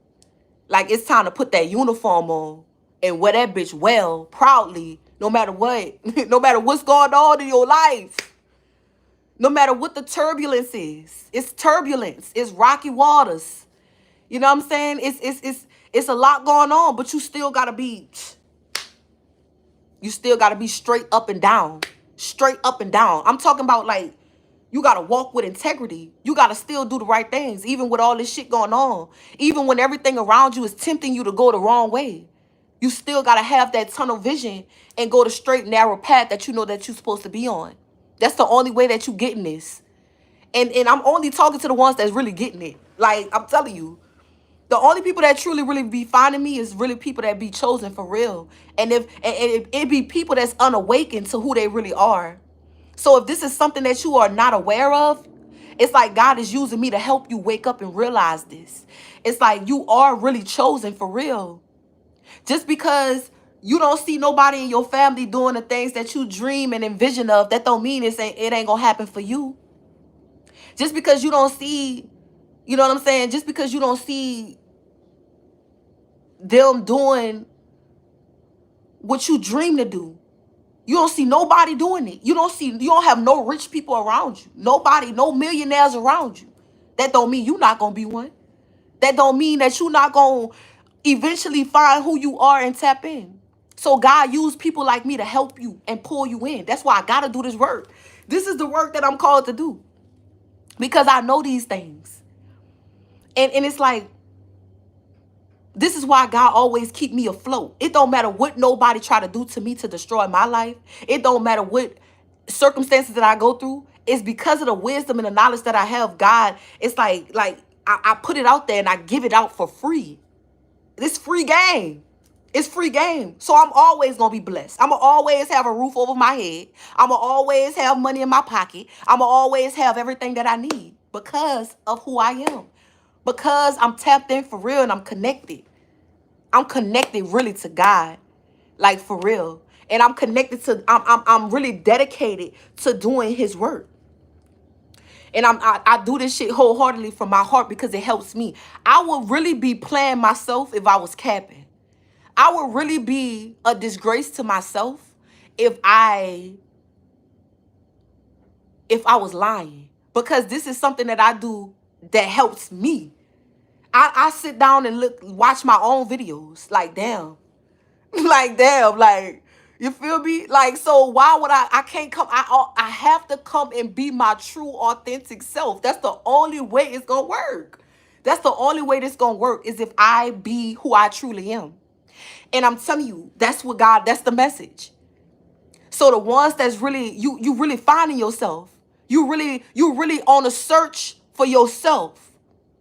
Like, it's time to put that uniform on and wear that bitch well, proudly, no matter what. No matter what's going on in your life. No matter what the turbulence is. It's turbulence. It's rocky waters. You know what I'm saying? It's a lot going on, but you still got to be straight up and down. Straight up and down. I'm talking about, like, you got to walk with integrity. You got to still do the right things, even with all this shit going on. Even when everything around you is tempting you to go the wrong way. You still got to have that tunnel vision and go the straight, narrow path that you know that you're supposed to be on. That's the only way that you getting this. And I'm only talking to the ones that's really getting it. Like, I'm telling you. The only people that truly really be finding me is really people that be chosen for real. And if it be people that's unawakened to who they really are. So if this is something that you are not aware of, it's like God is using me to help you wake up and realize this. It's like you are really chosen for real. Just because you don't see nobody in your family doing the things that you dream and envision of, that don't mean it ain't gonna happen for you. Just because you don't see, you know what I'm saying? Just because you don't see them doing what you dream to do. You don't see nobody doing it. You don't have no rich people around you. Nobody, no millionaires around you. That don't mean you're not going to be one. That don't mean that you're not going to eventually find who you are and tap in. So God used people like me to help you and pull you in. That's why I got to do this work. This is the work that I'm called to do. Because I know these things. And it's like, this is why God always keep me afloat. It don't matter what nobody try to do to me to destroy my life. It don't matter what circumstances that I go through. It's because of the wisdom and the knowledge that I have. God, it's like I put it out there and I give it out for free. It's free game. It's free game. So I'm always going to be blessed. I'm going to always have a roof over my head. I'm going to always have money in my pocket. I'm going to always have everything that I need because of who I am. Because I'm tapped in for real and I'm connected. I'm connected really to God. Like for real. And I'm connected to, I'm really dedicated to doing his work. And I do this shit wholeheartedly from my heart because it helps me. I would really be playing myself if I was capping. I would really be a disgrace to myself if I was lying. Because this is something that I do that helps me. I sit down and watch my own videos. Like, damn. Like, damn. Like, you feel me? Like, so why would I can't come. I have to come and be my true, authentic self. That's the only way it's going to work. That's the only way this going to work is if I be who I truly am. And I'm telling you, that's what God, that's the message. So the ones that's really, you really finding yourself. You really on a search for yourself.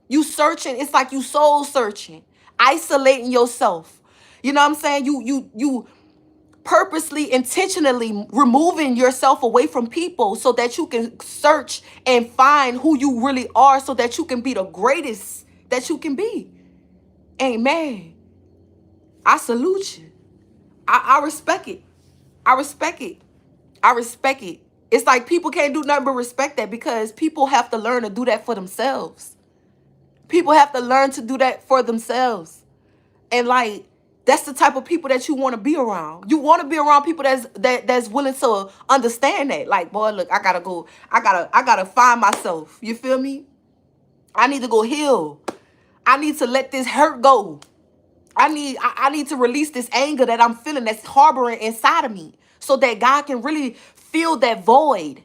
You searching, it's like you soul searching, isolating yourself. You know what I'm saying? You purposely, intentionally removing yourself away from people so that you can search and find who you really are so that you can be the greatest that you can be. Amen. I salute you. I respect it. I respect it. I respect it. It's like people can't do nothing but respect that because people have to learn to do that for themselves. People have to learn to do that for themselves. And like, that's the type of people that you want to be around. You want to be around people that's willing to understand that. Like, boy, look, I gotta find myself. You feel me? I need to go heal. I need to let this hurt go. I need to release this anger that I'm feeling, that's harboring inside of me, so that God can really fill that void.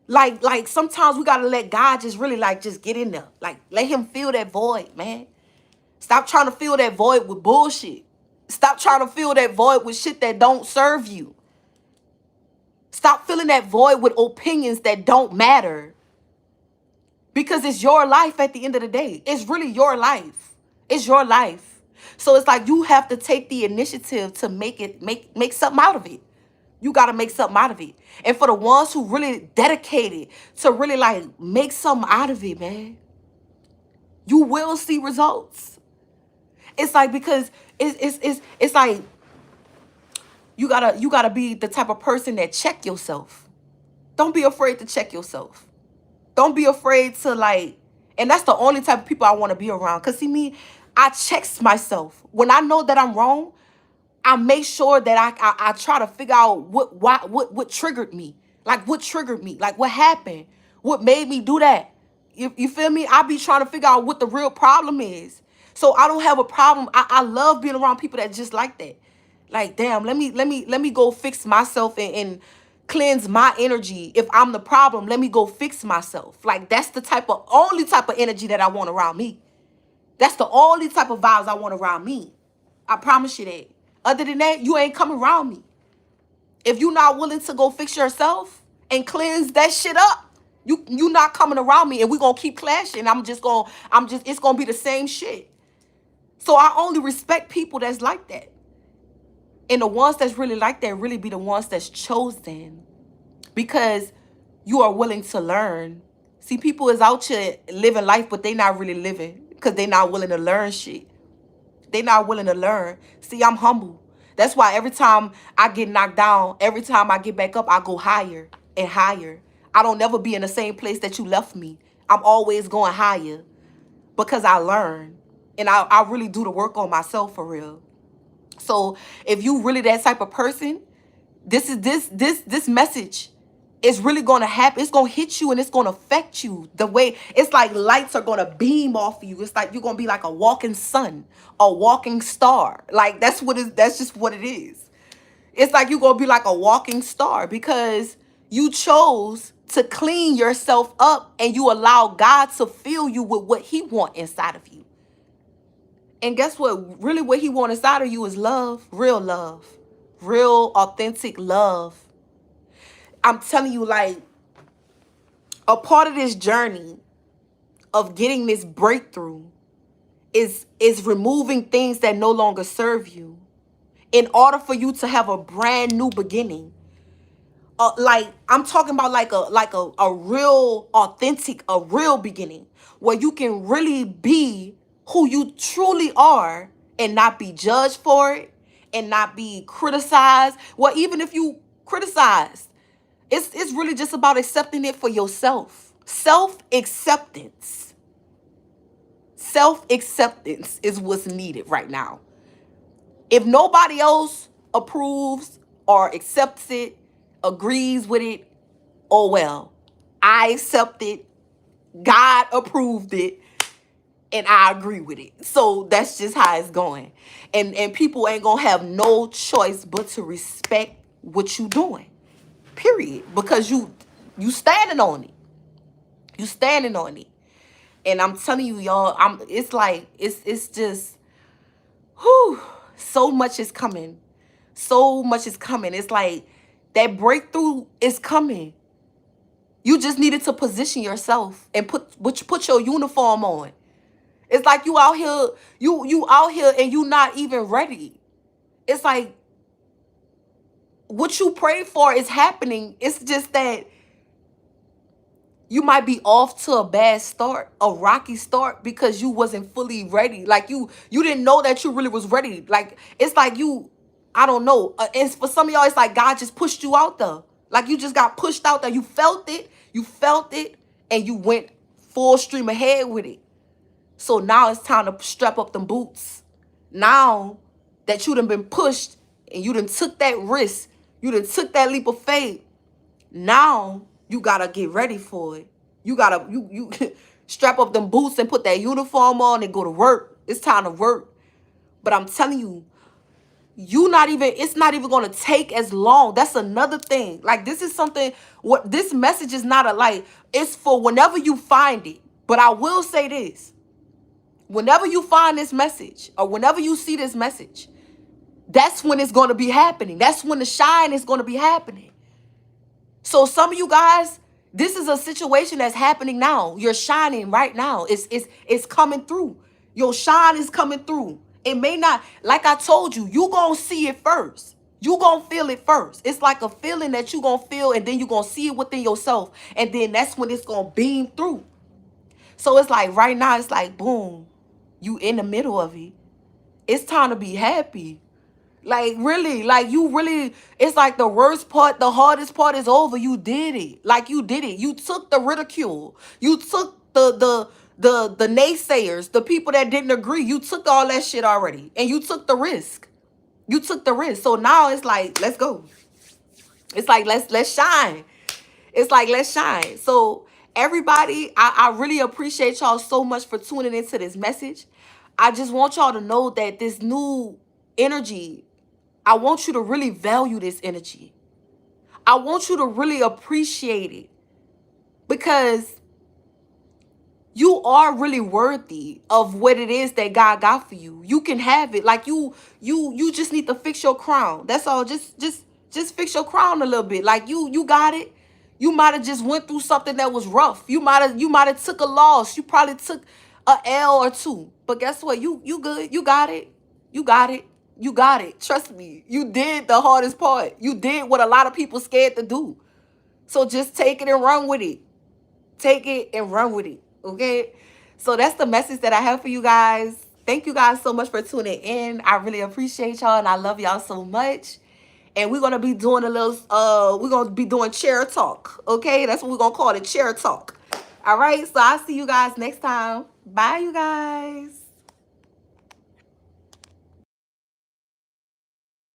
Like sometimes we gotta let God just really like just get in there. Like let him fill that void, man. Stop trying to fill that void with bullshit. Stop trying to fill that void with shit that don't serve you. Stop filling that void with opinions that don't matter. Because it's your life at the end of the day. It's really your life. It's your life. So it's like you have to take the initiative to make something out of it. You got to make something out of it. And for the ones who really dedicated to really like make something out of it, man, you will see results. It's like, because it's like you gotta be the type of person that check yourself. Don't be afraid to check yourself. Don't be afraid to like, and that's the only type of people I want to be around. Cause see me, I checks myself. When I know that I'm wrong, I make sure that I try to figure out what triggered me. Like what triggered me? Like what happened? What made me do that? You feel me? I be trying to figure out what the real problem is. So I don't have a problem. I love being around people that just like that. Like, damn, let me go fix myself and cleanse my energy. If I'm the problem, let me go fix myself. Like that's the only type of energy that I want around me. That's the only type of vibes I want around me. I promise you that. Other than that, you ain't coming around me. If you're not willing to go fix yourself and cleanse that shit up, you not coming around me, and we gonna keep clashing. It's gonna be the same shit. So I only respect people that's like that. And the ones that's really like that really be the ones that's chosen, because you are willing to learn. See, people is out here living life, but they not really living because they not willing to learn shit. They not willing to learn. See, I'm humble. That's why every time I get knocked down, every time I get back up, I go higher and higher. I don't never be in the same place that you left me. I'm always going higher because I learn. And I really do the work on myself for real. So if you really that type of person, this message is really going to happen. It's going to hit you and it's going to affect you. The way it's like lights are going to beam off of you. It's like you're going to be like a walking sun, a walking star. Like that's just what it is. It's like you're going to be like a walking star because you chose to clean yourself up and you allow God to fill you with what he wants inside of you. And guess what? Really what he wants inside of you is love, real authentic love. I'm telling you, like, a part of this journey of getting this breakthrough is removing things that no longer serve you in order for you to have a brand new beginning. Like I'm talking about like a real authentic, a real beginning where you can really be who you truly are and not be judged for it and not be criticized. Well, even if you criticize, it's really just about accepting it for yourself. Self-acceptance. Self-acceptance is what's needed right now. If nobody else approves or accepts it, agrees with it, oh well. I accept it. God approved it. And I agree with it. So that's just how it's going. And people ain't gonna have no choice but to respect what you doing. Period. Because you standing on it. You standing on it. And I'm telling you, y'all, it's like it's just whew, so much is coming. So much is coming. It's like that breakthrough is coming. You just needed to position yourself and put your uniform on. It's like you out here, you out here and you not even ready. It's like what you prayed for is happening. It's just that you might be off to a bad start, a rocky start, because you wasn't fully ready. Like you didn't know that you really was ready. Like it's like I don't know. It's for some of y'all, it's like God just pushed you out there. Like you just got pushed out there. You felt it, and you went full stream ahead with it. So now it's time to strap up them boots. Now that you done been pushed and you done took that risk, you done took that leap of faith, now you gotta get ready for it. You gotta strap up them boots and put that uniform on and go to work. It's time to work. But I'm telling you, it's not even going to take as long. That's another thing. Like, this is something, what this message is not a, like, it's for whenever you find it. But I will say this, whenever you find this message or whenever you see this message, that's when it's going to be happening. That's when the shine is going to be happening. So some of you guys, this is a situation that's happening now. You're shining right now. It's coming through. Your shine is coming through. It may not, like I told you, you going to see it first. You going to feel it first. It's like a feeling that you going to feel, and then you going to see it within yourself. And then that's when it's going to beam through. So it's like right now, it's like, boom, you in the middle of it. It's time to be happy. Like, really, like, you really, it's like the worst part, the hardest part is over. You did it. Like, you did it. You took the ridicule. You took the naysayers, the people that didn't agree. You took all that shit already. And you took the risk. You took the risk. So now it's like, let's go. It's like, let's shine. It's like, let's shine. So everybody, I really appreciate y'all so much for tuning into this message. I just want y'all to know that this new energy, I want you to really value this energy. I want you to really appreciate it, because you are really worthy of what it is that God got for you. You can have it. Like, you just need to fix your crown. That's all. Just fix your crown a little bit. Like, you got it. You might have just went through something that was rough. You might have took a loss. You probably took a L or two. But guess what? You good. You got it. You got it. You got it. Trust me. You did the hardest part. You did what a lot of people scared to do. So just take it and run with it. Take it and run with it. Okay? So that's the message that I have for you guys. Thank you guys so much for tuning in. I really appreciate y'all, and I love y'all so much. And we're gonna be doing we're gonna be doing chair talk. Okay? That's what we're gonna call it, chair talk. All right, so I'll see you guys next time. Bye, you guys.